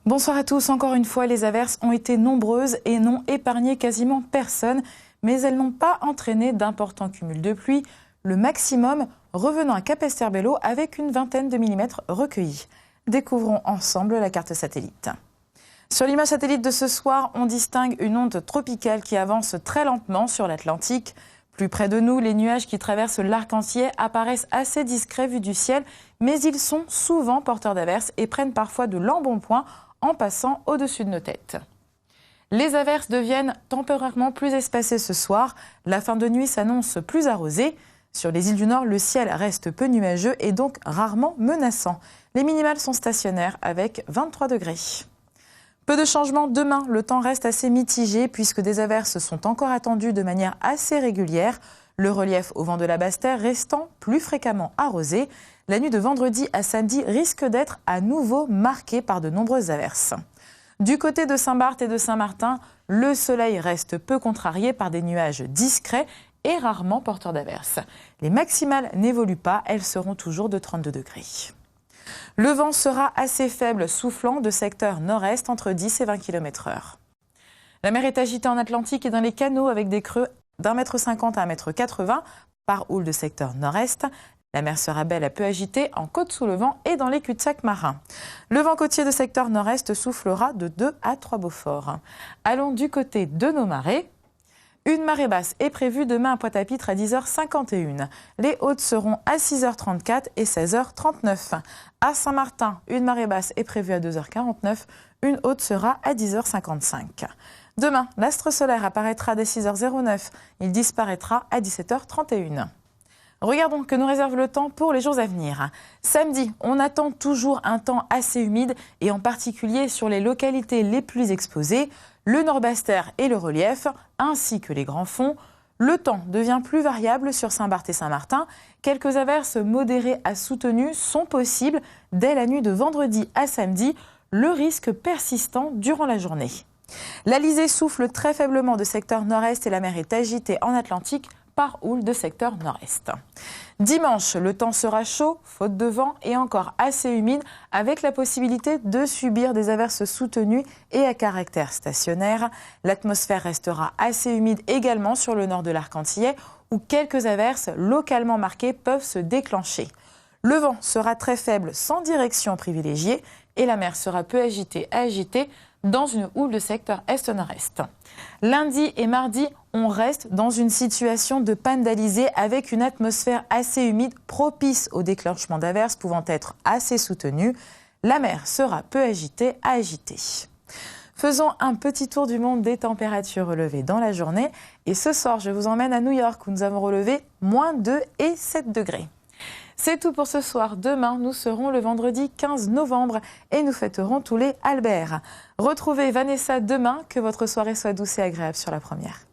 Bonsoir à tous. Encore une fois, les averses ont été nombreuses et n'ont épargné quasiment personne, mais elles n'ont pas entraîné d'importants cumuls de pluie, le maximum revenant à Capesterre-Belle-Eau avec une vingtaine de millimètres recueillis. Découvrons ensemble la carte satellite. Sur l'image satellite de ce soir, on distingue une onde tropicale qui avance très lentement sur l'Atlantique. Plus près de nous, les nuages qui traversent l'arc-en-ciel apparaissent assez discrets vus du ciel, mais ils sont souvent porteurs d'averses et prennent parfois de l'embonpoint en passant au-dessus de nos têtes. Les averses deviennent temporairement plus espacées ce soir. La fin de nuit s'annonce plus arrosée. Sur les îles du Nord, le ciel reste peu nuageux et donc rarement menaçant. Les minimales sont stationnaires avec 23 degrés. Peu de changements demain, le temps reste assez mitigé puisque des averses sont encore attendues de manière assez régulière. Le relief au vent de la Basse-Terre restant plus fréquemment arrosé. La nuit de vendredi à samedi risque d'être à nouveau marquée par de nombreuses averses. Du côté de Saint-Barth et de Saint-Martin, le soleil reste peu contrarié par des nuages discrets et rarement porteurs d'averses. Les maximales n'évoluent pas, elles seront toujours de 32 degrés. Le vent sera assez faible, soufflant de secteur nord-est entre 10 et 20 km/h. La mer est agitée en Atlantique et dans les canaux avec des creux d'1,50 m à 1,80 m par houle de secteur nord-est. La mer sera belle à peu agitée en côte sous le vent et dans les cul-de-sac marins. Le vent côtier de secteur nord-est soufflera de 2 à 3 Beaufort. Allons du côté de nos marées. Une marée basse est prévue demain à Pointe-à-Pitre à 10h51. Les hautes seront à 6h34 et 16h39. À Saint-Martin, une marée basse est prévue à 2h49. Une haute sera à 10h55. Demain, l'astre solaire apparaîtra dès 6h09. Il disparaîtra à 17h31. Regardons que nous réserve le temps pour les jours à venir. Samedi, on attend toujours un temps assez humide et en particulier sur les localités les plus exposées, le Nord-Basse-Terre et le relief, ainsi que les grands fonds. Le temps devient plus variable sur Saint-Barth et Saint-Martin. Quelques averses modérées à soutenues sont possibles dès la nuit de vendredi à samedi, le risque persistant durant la journée. L'Alizé souffle très faiblement de secteur nord-est et la mer est agitée en Atlantique par houle de secteur nord-est. Dimanche, le temps sera chaud, faute de vent et encore assez humide, avec la possibilité de subir des averses soutenues et à caractère stationnaire. L'atmosphère restera assez humide également sur le nord de l'Arc-en-Ciel, où quelques averses localement marquées peuvent se déclencher. Le vent sera très faible sans direction privilégiée et la mer sera peu agitée dans une houle de secteur est-nord-est. Lundi et mardi, on reste dans une situation de panne d'Alizé avec une atmosphère assez humide propice au déclenchement d'averses pouvant être assez soutenues. La mer sera peu agitée à agitée. Faisons un petit tour du monde des températures relevées dans la journée. Et ce soir, je vous emmène à New York où nous avons relevé -2 et 7 degrés. C'est tout pour ce soir. Demain, nous serons le vendredi 15 novembre et nous fêterons tous les Albert. Retrouvez Vanessa demain. Que votre soirée soit douce et agréable sur la première.